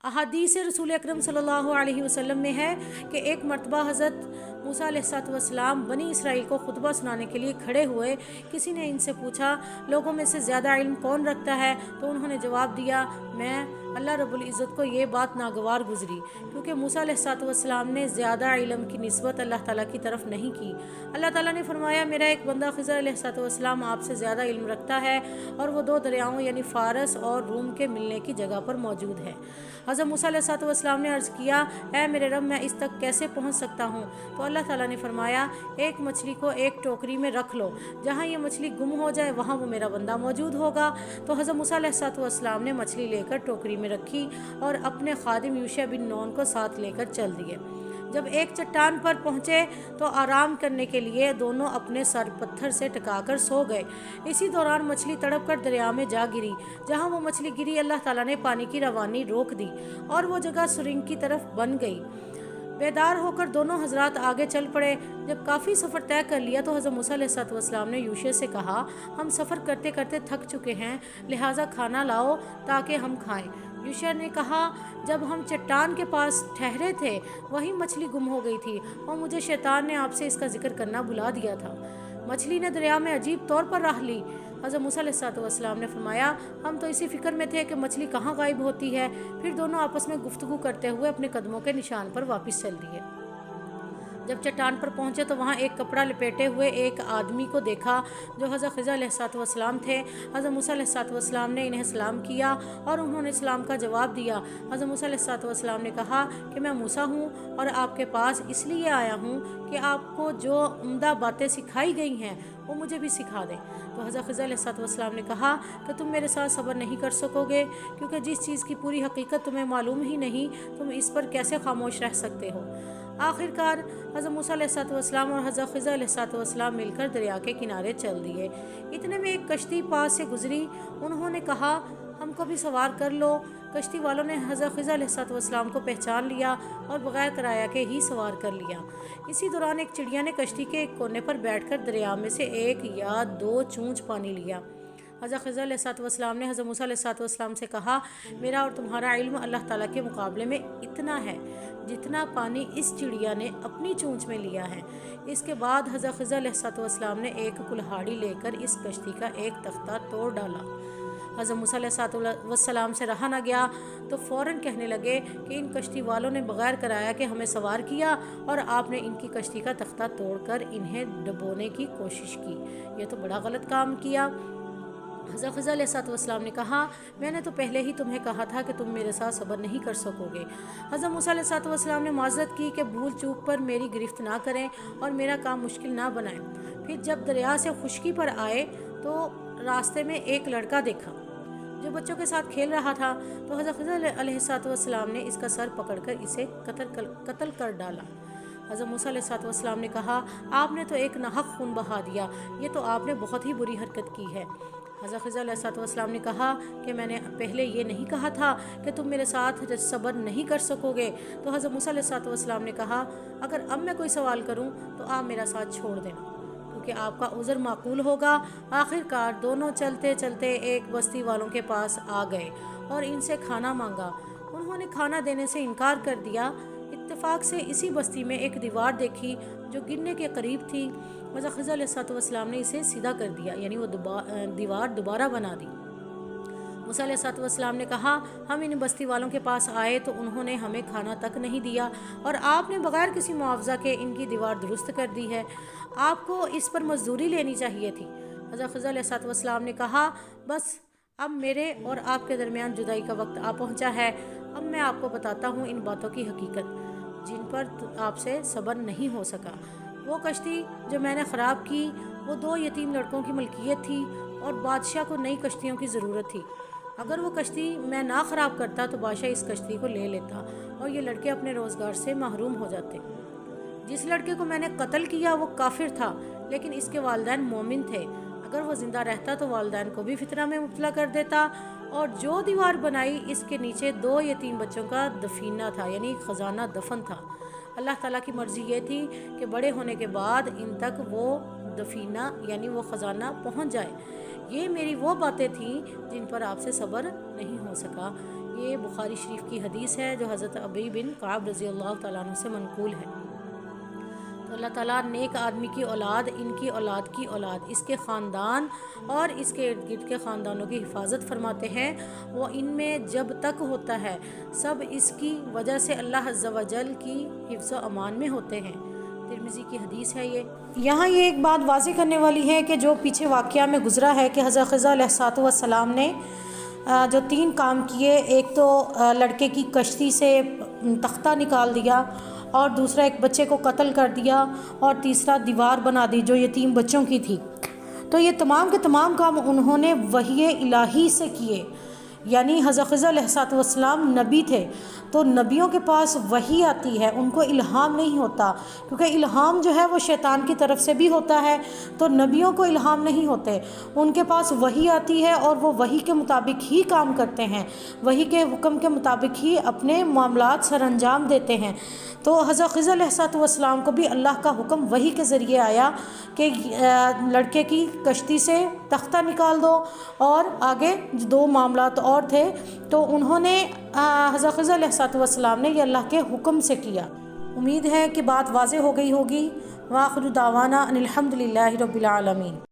अहादीस रसूल अकरम सल्लल्लाहु अलैहि वसल्लम में है कि एक मरतबा हज़रत मूसा अलैहिस्सलाम बनी इसराइल को खुतबा सुनाने के लिए खड़े हुए। किसी ने इनसे पूछा, लोगों में से ज़्यादा इल्म कौन रखता है? तो उन्होंने जवाब दिया, मैं। अल्लाह रब्बुल इज़्ज़त को ये बात नागवार गुजरी, क्योंकि मूसा अलैहिस्सलाम ने ज़्यादा इल्म की निस्बत अल्लाह ताला की तरफ नहीं की। अल्लाह ताला ने फरमाया, मेरा एक बंदा खिज़र अलैहिस्सलाम आपसे ज़्यादा इल्म रखता है और वो 2 दरियाओं यानी फ़ारस और रूम के मिलने की जगह पर मौजूद है। हज़रत मूसा अलैहिस्सलाम ने अर्ज़ किया, ऐ मेरे रब, मैं इस तक कैसे पहुँच सकता हूँ? तो अल्लाह ताला ने फरमाया, एक मछली को एक टोकरी में रख लो, जहाँ ये मछली गुम हो जाए वहाँ वो मेरा बंदा मौजूद होगा। तो हज़रत मूसा अलैहिस्सलाम ने मछली लेकर टोकरी में रखी और अपने खादिम यूशा बिन नून को साथ लेकर चल दिए। जब एक चट्टान पर पहुँचे तो आराम करने के लिए दोनों अपने सर पत्थर से टकाकर सो गए। इसी दौरान मछली तड़प कर दरिया में जा गिरी। जहाँ वो मछली गिरी, अल्लाह ताला ने पानी की रवानी रोक दी और वो जगह सुरंग की तरफ बन गई। बेदार होकर दोनों हजरात आगे चल पड़े। जब काफ़ी सफ़र तय कर लिया तो हज़रत मूसा अलैहिस्सलाम ने यूशा से कहा, हम सफ़र करते करते थक चुके हैं, लिहाजा खाना लाओ ताकि हम खाएं। यूशा ने कहा, जब हम चट्टान के पास ठहरे थे वहीं मछली गुम हो गई थी और मुझे शैतान ने आपसे इसका जिक्र करना भुला दिया था। मछली ने दरिया में अजीब तौर पर राह ली। हज़रत मूसा अलैहिस्सलाम ने फरमाया, हम तो इसी फिक्र में थे कि मछली कहाँ गायब होती है। फिर दोनों आपस में गुफ्तगू करते हुए अपने कदमों के निशान पर वापस चल दिए। जब चट्टान पर पहुंचे तो वहां एक कपड़ा लपेटे हुए एक आदमी को देखा जो हज़रत खिज़र अलैहिस्सलाम थे। हज़रत मूसा अलैहिस्सलाम ने इन्हें सलाम किया और उन्होंने सलाम का जवाब दिया। हज़रत मूसा अलैहिस्सलाम ने कहा कि मैं मूसा हूँ और आपके पास इसलिए आया हूँ कि आपको जो उम्दा बातें सिखाई गई हैं वो मुझे भी सिखा दें। तो हज़रत खिज़र अलैहिस्सलाम ने कहा कि तुम मेरे साथ सब्र नहीं कर सकोगे, क्योंकि जिस चीज़ की पूरी हकीकत तुम्हें मालूम ही नहीं, तुम इस पर कैसे खामोश रह सकते हो। आखिरकार हज़रत मूसा अलैहिस्सलाम और हज़रत खिज़र अलैहिस्सलाम मिलकर दरिया के किनारे चल दिए। इतने में एक कश्ती पास से गुजरी। उन्होंने कहा, हमको भी सवार कर लो। कश्ती वालों ने हज़रत खिज़र अलैहिस्सलाम को पहचान लिया और बग़ैर किराया के ही सवार कर लिया। इसी दौरान एक चिड़िया ने कश्ती के एक कोने पर बैठकर दरिया में से 1 या 2 चूंच पानी लिया। हज़रत खिज़र अलैहिस्सलाम ने हज़रत मूसा अलैहिस्सलाम से कहा, मेरा और तुम्हारा इल्म अल्लाह ताला के मुकाबले में इतना है जितना पानी इस चिड़िया ने अपनी चूंच में लिया है। इसके बाद हज़रत खिज़र अलैहिस्सलाम ने एक कुल्हाड़ी लेकर इस कश्ती का एक तख्ता तोड़ डाला। हज़रत मूसा अलैहिस्सलाम से रहा ना गया तो फ़ौरन कहने लगे कि इन कश्ती वालों ने बग़ैर किराया के हमें सवार किया और आपने इनकी कश्ती का तख्ता तोड़कर इन्हें डुबोने की कोशिश की। ये तो बड़ा गलत काम किया। हज़रत खिज़र अलैहिस्सलाम ने कहा, मैंने तो पहले ही तुम्हें कहा था कि तुम मेरे साथ सब्र नहीं कर सकोगे। हज़रत मूसा अलैहिस्सलाम ने माज़रत की कि भूल चूक पर मेरी गिरफ्त ना करें और मेरा काम मुश्किल ना बनाएं। फिर जब दरिया से खुश्की पर आए तो रास्ते में एक लड़का देखा जो बच्चों के साथ खेल रहा था। तो हज़रत खिज़र अलैहिस्सलाम ने इसका सर पकड़कर इसे कत्ल कर डाला। हज़रत मूसा अलैहिस्सलाम ने कहा, आपने तो एक नाहक खून बहा दिया, ये तो आपने बहुत ही बुरी हरकत की है। हज़रत खिज़र अलैहिस्सलाम ने कहा कि मैंने पहले ये नहीं कहा था कि तुम मेरे साथ सब्र नहीं कर सकोगे। तो हज़रत मूसा अलैहिस्सलाम ने कहा, अगर अब मैं कोई सवाल करूं तो आप मेरा साथ छोड़ देना, क्योंकि आपका उज़र माकूल होगा। आखिरकार दोनों चलते चलते एक बस्ती वालों के पास आ गए और इनसे खाना मांगा। उन्होंने खाना देने से इनकार कर दिया। इत्तेफाक से इसी बस्ती में एक दीवार देखी जो गिरने के करीब थी। हज़रत खिज़र अलैहिस्सलाम ने इसे सीधा कर दिया, यानी वो दीवार दोबारा बना दी। मूसा अलैहिस्सलाम ने कहा, हम इन बस्ती वालों के पास आए तो उन्होंने हमें खाना तक नहीं दिया और आपने बग़ैर किसी मुआवजा के इनकी दीवार दुरुस्त कर दी है। आपको इस पर मजदूरी लेनी चाहिए थी। हज़रत खिज़र अलैहिस्सलाम ने कहा, बस अब मेरे और आपके दरमियान जुदाई का वक्त आ पहुँचा है। अब मैं आपको बताता हूँ इन बातों की हकीकत जिन पर आपसे सब्र नहीं हो सका। वो कश्ती जो मैंने ख़राब की वो 2 यतीम लड़कों की मलकियत थी और बादशाह को नई कश्तियों की ज़रूरत थी। अगर वो कश्ती मैं ना ख़राब करता तो बादशाह इस कश्ती को ले लेता और ये लड़के अपने रोज़गार से महरूम हो जाते। जिस लड़के को मैंने कत्ल किया वो काफिर था, लेकिन इसके वालिदैन मोमिन थे। अगर वो ज़िंदा रहता तो वालिदैन को भी फितना में मुब्तला कर देता। और जो दीवार बनाई इसके नीचे 2 यतीम बच्चों का दफीना था, यानी खजाना दफन था। अल्लाह ताला की मर्ज़ी ये थी कि बड़े होने के बाद इन तक वो दफीना यानी वो ख़जाना पहुंच जाए। ये मेरी वो बातें थीं जिन पर आपसे सब्र नहीं हो सका। یہ بخاری شریف کی حدیث ہے جو حضرت ابی بن کعب رضی اللہ تعالیٰ عنہ سے منقول ہے۔ تو اللہ تعالیٰ نیک آدمی کی اولاد، ان کی اولاد کی اولاد، اس کے خاندان اور اس کے ارد گرد کے خاندانوں کی حفاظت فرماتے ہیں۔ وہ ان میں جب تک ہوتا ہے سب اس کی وجہ سے اللہ عز و جل کی حفظ و امان میں ہوتے ہیں۔ ترمذی کی حدیث ہے یہاں یہ ایک بات واضح کرنے والی ہے کہ جو پیچھے واقعہ میں گزرا ہے کہ حضرت خضر علیہ السلام نے جو 3 کام کیے، ایک تو لڑکے کی کشتی سے تختہ نکال دیا، اور دوسرا ایک بچے کو قتل کر دیا، اور تیسرا دیوار بنا دی جو یتیم بچوں کی تھی۔ تو یہ تمام کے تمام کام انہوں نے وحی الہی سے کیے، یعنی حضرت خضر علیہ السلام نبی تھے، تو نبیوں کے پاس وحی آتی ہے، ان کو الہام نہیں ہوتا، کیونکہ الہام جو ہے وہ شیطان کی طرف سے بھی ہوتا ہے، تو نبیوں کو الہام نہیں ہوتے، ان کے پاس وحی آتی ہے اور وہ وحی کے مطابق ہی کام کرتے ہیں، وحی کے حکم کے مطابق ہی اپنے معاملات سر انجام دیتے ہیں۔ تو حضرت خضر علیہ السلام کو بھی اللہ کا حکم وحی کے ذریعے آیا کہ لڑکے کی کشتی سے تختہ نکال دو، اور آگے 2 معاملات اور تھے، تو انہوں نے حضرت خضر علیہ السلام نے یہ اللہ کے حکم سے کیا۔ امید ہے کہ بات واضح ہو گئی ہوگی۔ وآخر دعوانا ان الحمد للہ رب العالمین۔